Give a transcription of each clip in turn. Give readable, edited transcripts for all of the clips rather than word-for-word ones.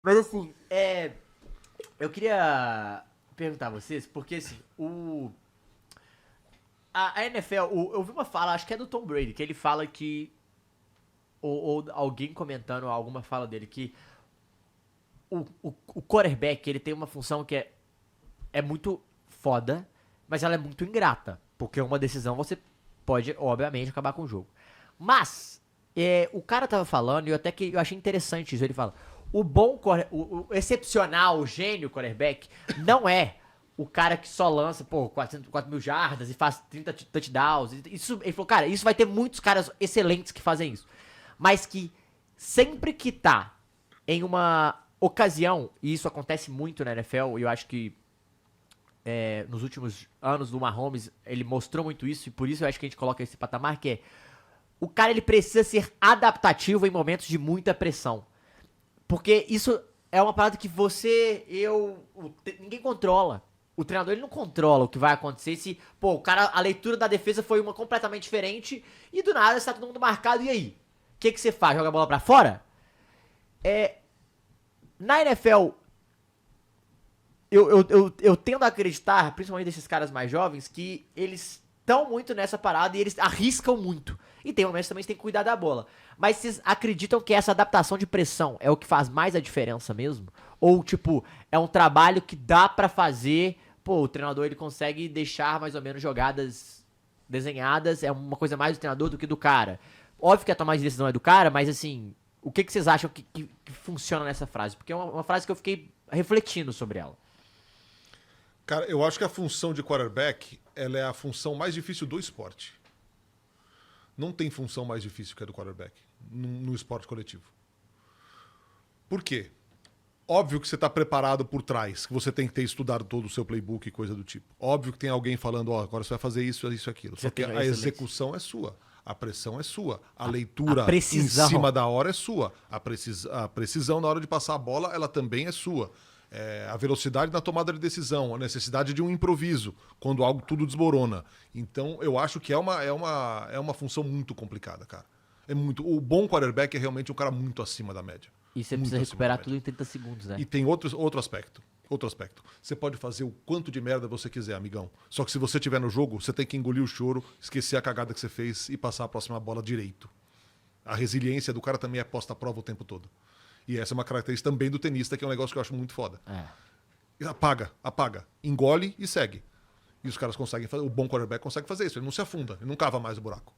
Mas assim, eu queria perguntar a vocês, porque assim, a NFL, eu vi uma fala, acho que é do Tom Brady, que ele fala que, ou alguém comentando alguma fala dele, que o quarterback, ele tem uma função que é muito foda, mas ela é muito ingrata, porque uma decisão você pode, obviamente, acabar com o jogo. Mas, o cara tava falando, e até que eu achei interessante isso, ele fala, o excepcional, o gênio quarterback, não é o cara que só lança, 4 mil jardas e faz 30 touchdowns. Isso, ele falou, cara, isso vai ter muitos caras excelentes que fazem isso. Mas que sempre que tá em uma ocasião, e isso acontece muito na NFL, e eu acho que nos últimos anos do Mahomes, ele mostrou muito isso, e por isso eu acho que a gente coloca esse patamar, que é o cara ele precisa ser adaptativo em momentos de muita pressão. Porque isso é uma parada que ninguém controla. O treinador ele não controla o que vai acontecer se, o cara, a leitura da defesa foi uma completamente diferente e do nada está todo mundo marcado, e aí? O que você faz? Joga a bola pra fora? Na NFL, eu tendo a acreditar, principalmente desses caras mais jovens, que eles estão muito nessa parada e eles arriscam muito. E tem momentos também que tem que cuidar da bola. Mas vocês acreditam que essa adaptação de pressão é o que faz mais a diferença mesmo? Ou, tipo, é um trabalho que dá pra fazer, o treinador ele consegue deixar mais ou menos jogadas desenhadas, é uma coisa mais do treinador do que do cara. Óbvio que a tomada de decisão é do cara, mas assim, o que vocês acham que funciona nessa frase? Porque é uma frase que eu fiquei refletindo sobre ela. Cara, eu acho que a função de quarterback ela é a função mais difícil do esporte. Não tem função mais difícil que a do quarterback no esporte coletivo. Por quê? Óbvio que você está preparado por trás, que você tem que ter estudado todo o seu playbook e coisa do tipo. Óbvio que tem alguém falando, agora você vai fazer isso, isso, aquilo. Só que a execução é sua. A pressão é sua. A leitura em cima da hora é sua. A precisão na hora de passar a bola, ela também é sua. A velocidade na tomada de decisão, a necessidade de um improviso, quando algo tudo desmorona. Então, eu acho que é uma função muito complicada, cara. O bom quarterback é realmente um cara muito acima da média. E você Muito precisa acima da recuperar média. tudo em 30 segundos, né? E tem outro aspecto. Outro aspecto. Você pode fazer o quanto de merda você quiser, amigão. Só que se você estiver no jogo, você tem que engolir o choro, esquecer a cagada que você fez e passar a próxima bola direito. A resiliência do cara também é posta à prova o tempo todo. E essa é uma característica também do tenista, que é um negócio que eu acho muito foda. Apaga. Engole e segue. E os caras conseguem fazer. O bom quarterback consegue fazer isso. Ele não se afunda, ele não cava mais o buraco.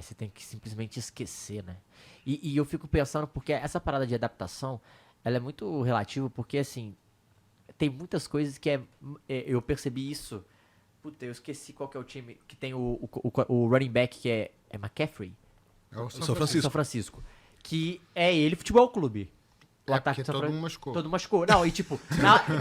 Você tem que simplesmente esquecer, né? E eu fico pensando, porque essa parada de adaptação, ela é muito relativa, porque assim, tem muitas coisas que eu percebi isso. Puta, eu esqueci qual que é o time que tem o running back que é McCaffrey? É o São São Francisco. Francisco. Que é ele futebol clube. O ataque porque do São todo Fran- mundo machucou. Todo mundo machucou. Não, e tipo,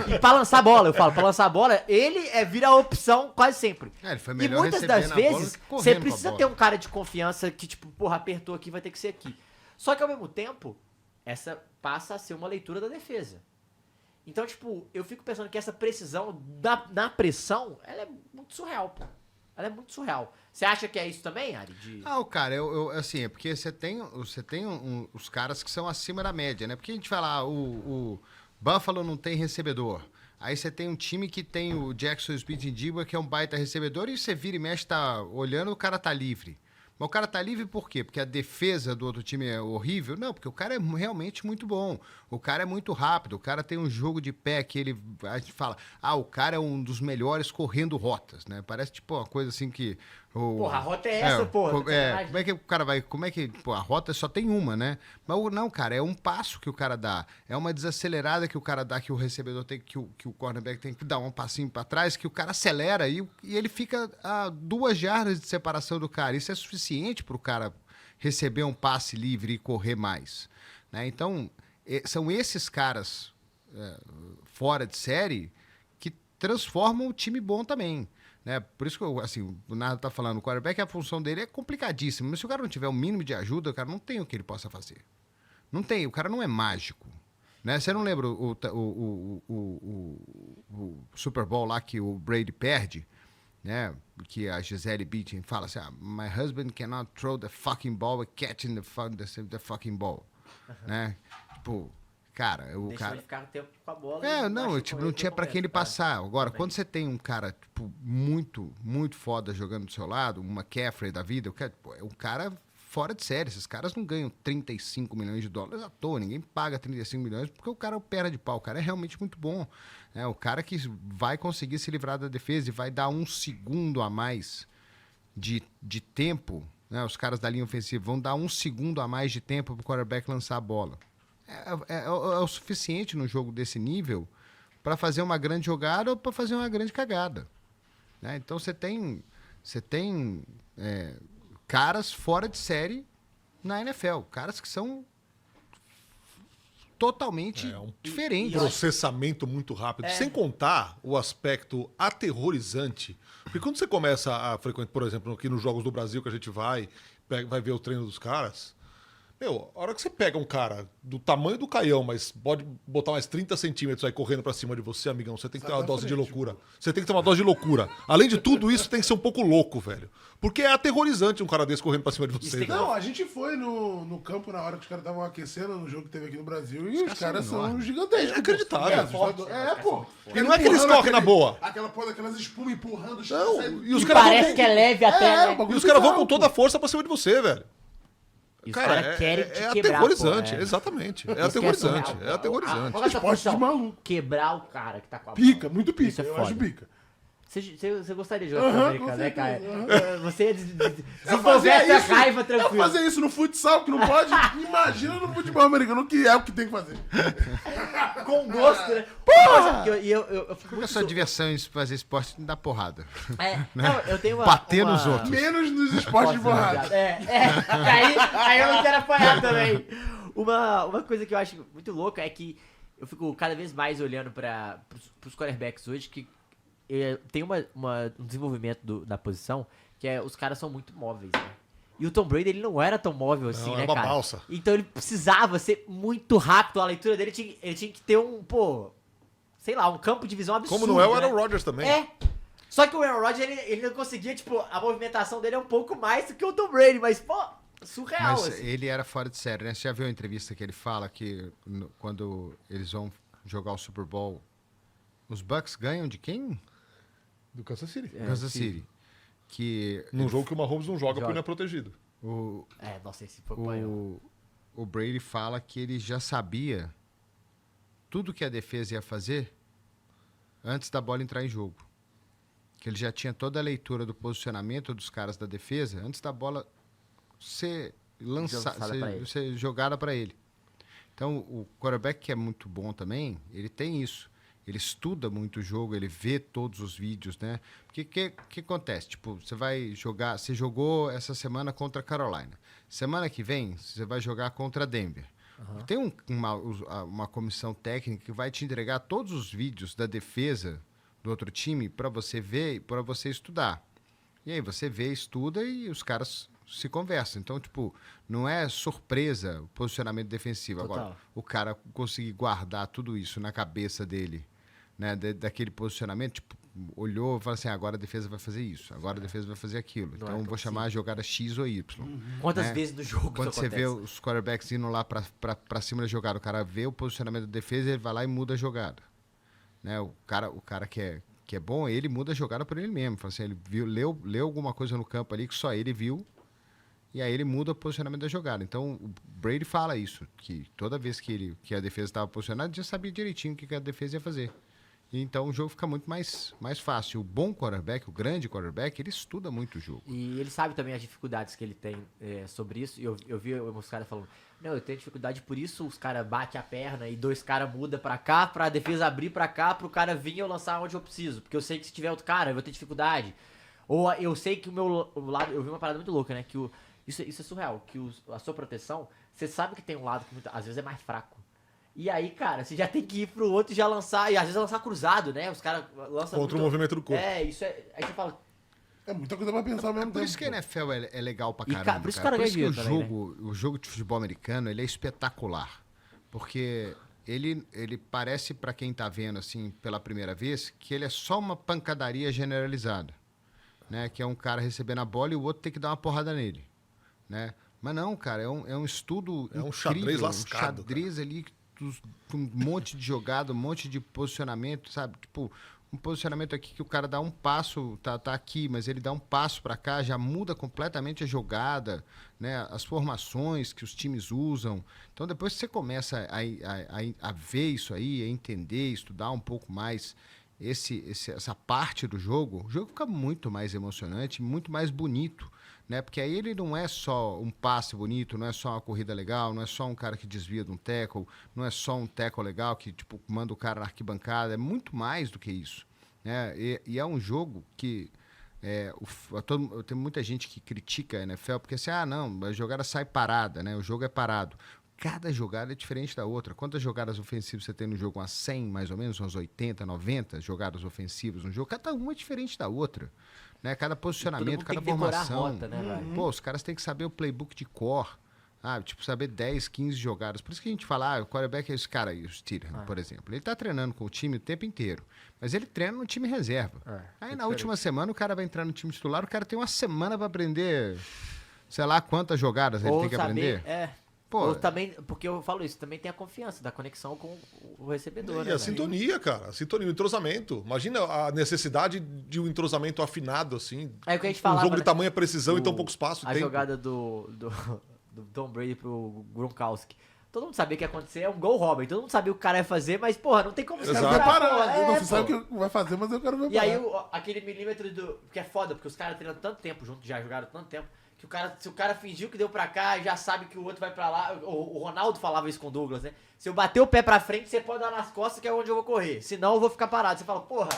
e pra lançar a bola, eu falo, pra lançar a bola, ele vira a opção quase sempre. Ele foi E melhor muitas recebendo das a bola vezes, do que correndo você com a precisa bola. ter um cara de confiança que, tipo, apertou aqui, vai ter que ser aqui. Só que ao mesmo tempo, essa passa a ser uma leitura da defesa. Então, tipo, eu fico pensando que essa precisão na pressão, ela é muito surreal, pô. Ela é muito surreal. Você acha que é isso também, Ari? Cara, assim, é porque você tem os caras que são acima da média, né? Porque a gente fala, o Buffalo não tem recebedor. Aí você tem um time que tem o Jackson Smith-Njigba, que é um baita recebedor, e você vira e mexe, tá olhando, o cara tá livre. Mas o cara tá livre por quê? Porque a defesa do outro time é horrível? Não, porque o cara é realmente muito bom. O cara é muito rápido. O cara tem um jogo de pé que a gente fala, o cara é um dos melhores correndo rotas, né? Parece tipo uma coisa assim que... Porra, a rota é essa, porra. Como é que o cara vai... Como é que... a rota só tem uma, né? Mas não, cara, é um passo que o cara dá. É uma desacelerada que o cara dá, que o recebedor tem, que o cornerback tem que dar um passinho para trás, que o cara acelera e ele fica a 2 jardas de separação do cara. Isso é suficiente para o cara receber um passe livre e correr mais, né? Então, são esses caras fora de série que transformam o time bom também. Né? Por isso que o Nardo tá falando, o quarterback, a função dele é complicadíssima, mas se o cara não tiver o mínimo de ajuda, o cara não tem o que ele possa fazer. Não tem, o cara não é mágico. Né? Você não lembra o Super Bowl lá que o Brady perde, né? Que a Gisele Bündchen fala assim, my husband cannot throw the fucking ball, catching the fucking ball. Né? Tipo, cara, o Deixa cara... ele ficar tempo com a bola. Não, tipo, não tinha pra quem ele passar. Agora, quando você tem um cara, tipo, muito, muito foda jogando do seu lado, uma McCaffrey da vida, é um cara fora de série. Esses caras não ganham 35 milhões de dólares à toa. Ninguém paga 35 milhões porque o cara é o perna de pau. O cara é realmente muito bom. É o cara que vai conseguir se livrar da defesa e vai dar um segundo a mais de tempo, né? Os caras da linha ofensiva vão dar um segundo a mais de tempo para o quarterback lançar a bola. É o suficiente no jogo desse nível para fazer uma grande jogada ou para fazer uma grande cagada, né? Então você tem caras fora de série na NFL, caras que são totalmente diferentes. Processamento muito rápido. Sem contar o aspecto aterrorizante. Porque quando você começa a frequentar, por exemplo, aqui nos Jogos do Brasil que a gente vai ver o treino dos caras, meu, a hora que você pega um cara do tamanho do Caião, mas pode botar mais 30 centímetros aí correndo pra cima de você, amigão, você tem que ter uma dose de loucura. Você tem que ter uma dose de loucura. Além de tudo isso, tem que ser um pouco louco, velho. Porque é aterrorizante um cara desse correndo pra cima de você. tem que- Não, a gente foi no campo na hora que os caras estavam aquecendo no jogo que teve aqui no Brasil e os caras são enormes. gigantescos. É inacreditável. Assustador. Pô. E não é que eles Empurrando correm na boa. Aquelas espumas empurrando os Não, caras. e os E caras parece vão, que é leve até, né? e os caras vão com toda a força pra cima de você, velho. E os Cara, caras querem te é quebrar, aterrorizante, pô, exatamente. É Isso que aterrorizante, surreal. é aterrorizante. Qual é a sua Esporte de função? maluco. Quebrar o cara que tá com a bola. Pica, muito pica. Isso é eu foda. acho pica. Você gostaria de jogar futebol americano, com né, cara? certeza, Você Eu desenvolver fazia essa isso- raiva Eu tranquilo. fazer isso no futsal, que não pode. Imagina no futebol americano, que é o que tem que fazer. Com gosto, né? Porra! Eu fico Qual é a muito... sua diversão em fazer esporte? Dar porrada. Não, eu tenho uma... Bater uma... nos outros. Menos nos esportes de borracha. Aí eu não quero apanhar também. Uma coisa que eu acho muito louca é que eu fico cada vez mais olhando pros quarterbacks hoje que tem um desenvolvimento da posição que os caras são muito móveis, né? E o Tom Brady, ele não era tão móvel assim, Não, né, era uma cara? balsa. Então ele precisava ser muito rápido, a leitura dele ele tinha que ter sei lá, um campo de visão absurdo. Como não é o né? Aaron Rodgers também. Só que o Aaron Rodgers, ele não conseguia, tipo, a movimentação dele é um pouco mais do que o Tom Brady, mas, pô, surreal, Mas assim. ele era fora de série, né? Você já viu a entrevista que ele fala que quando eles vão jogar o Super Bowl, os Bucks ganham de quem? Do Kansas City. Kansas City. Que Num jogo que o Mahomes não joga Joga. porque não é protegido. o, Nossa, esse foi banho. o Brady fala que ele já sabia tudo que a defesa ia fazer antes da bola entrar em jogo. Que ele já tinha toda a leitura do posicionamento dos caras da defesa antes da bola ser ser jogada para ele. Então, o quarterback que é muito bom também, ele tem isso. Ele estuda muito o jogo, ele vê todos os vídeos, né? Porque o que acontece? Tipo, você vai jogar... Você jogou essa semana contra a Carolina. Semana que vem, você vai jogar contra a Denver. Tem uma comissão técnica que vai te entregar todos os vídeos da defesa do outro time para você ver e para você estudar. E aí você vê, estuda e os caras se conversam. Então, tipo, não é surpresa o posicionamento defensivo. Total. Agora, o cara conseguir guardar tudo isso na cabeça dele, né, daquele posicionamento, tipo, olhou e falou assim, agora a defesa vai fazer isso, agora a defesa vai fazer aquilo. Não Então, é eu tão vou chamar a jogada X ou Y. Quantas né? vezes no jogo Quando isso você vê acontece? os quarterbacks indo lá pra cima da jogada, o cara vê o posicionamento da defesa, ele vai lá e muda a jogada. Né? O cara que é bom, ele muda a jogada por ele mesmo. Fala assim, ele leu alguma coisa no campo ali que só ele viu, e aí ele muda o posicionamento da jogada. Então, o Brady fala isso, que toda vez que a defesa estava posicionada, ele já sabia direitinho o que a defesa ia fazer. E então, o jogo fica muito mais fácil. O bom quarterback, o grande quarterback, ele estuda muito o jogo. E ele sabe também as dificuldades que ele tem sobre isso. E eu vi os caras falando, não, eu tenho dificuldade por isso, os caras batem a perna e dois caras mudam pra cá, pra defesa abrir pra cá, pro cara vir e eu lançar onde eu preciso. Porque eu sei que se tiver outro cara, eu vou ter dificuldade. Ou eu sei que o lado... Eu vi uma parada muito louca, né? Que isso é surreal. Que a sua proteção, você sabe que tem um lado que às vezes é mais fraco. E aí, cara, você já tem que ir pro outro e já lançar, e às vezes lançar cruzado, né? Os caras lançam Contra o movimento do corpo. isso é... Aí você fala... É muita coisa pra pensar ao mesmo Por tempo. isso que a NFL é legal pra E, caramba. por isso cara. que o cara Por isso que ganha dinheiro também, o jogo de futebol americano ele é espetacular. Porque ele parece, pra quem tá vendo assim pela primeira vez, que ele é só uma pancadaria generalizada. Né? Que é um cara recebendo a bola e o outro tem que dar uma porrada nele. Né? Mas não, cara, é um estudo É um incrível, xadrez lascado, um xadrez ali com um monte de jogada, um monte de posicionamento, sabe? Tipo, um posicionamento aqui que o cara dá um passo, tá aqui, mas ele dá um passo para cá, já muda completamente a jogada, né? As formações que os times usam. Então, depois que você começa a ver isso aí, a entender, estudar um pouco mais essa parte do jogo, o jogo fica muito mais emocionante, muito mais bonito, né? Porque aí ele não é só um passe bonito, não é só uma corrida legal, não é só um cara que desvia de um tackle, não é só um tackle legal que tipo manda o cara na arquibancada, é muito mais do que isso, né? E é um jogo que tem muita gente que critica a NFL porque assim, não, a jogada sai parada, né? O jogo é parado. Cada jogada é diferente da outra. Quantas jogadas ofensivas você tem no jogo? Umas 100, mais ou menos, umas 80, 90 jogadas ofensivas no jogo. Cada uma é diferente da outra. Né? Cada posicionamento, cada formação. Rota, né, velho? Pô, os caras têm que saber o playbook de cor. Tipo, saber 10, 15 jogadas. Por isso que a gente fala, o quarterback é esse cara aí, o Steelers, por exemplo. Ele tá treinando com o time o tempo inteiro. Mas ele treina no time reserva. Aí na última semana o cara vai entrar no time titular, o cara tem uma semana para aprender, sei lá quantas jogadas ele tem que aprender. Ou também, porque eu falo isso, também tem a confiança da conexão com o recebedor. E a sintonia, cara. A sintonia, o entrosamento. Imagina a necessidade de um entrosamento afinado, assim. É o que a gente falava, um jogo de né? tamanha precisão e tão pouco espaço. A jogada do Tom Brady pro Gronkowski. Todo mundo sabia que ia acontecer, é um gol Robin. Todo mundo sabia o que o cara ia fazer, mas, porra, não tem como Exato. Eu quero parar, parar. Eu não pô. sabe o que vai fazer, mas eu quero ver E aí, parar. aquele milímetro do... Porque é foda, porque os caras treinam tanto tempo junto, já jogaram tanto tempo, que se o cara fingiu que deu pra cá, já sabe que o outro vai pra lá. O Ronaldo falava isso com o Douglas, né? Se eu bater o pé pra frente, você pode dar nas costas, que é onde eu vou correr. Senão eu vou ficar parado. Você fala, porra...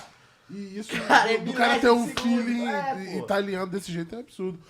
E isso Cara, é do cara ter um milésimo de segundo. feeling É, pô. italiano desse jeito é absurdo.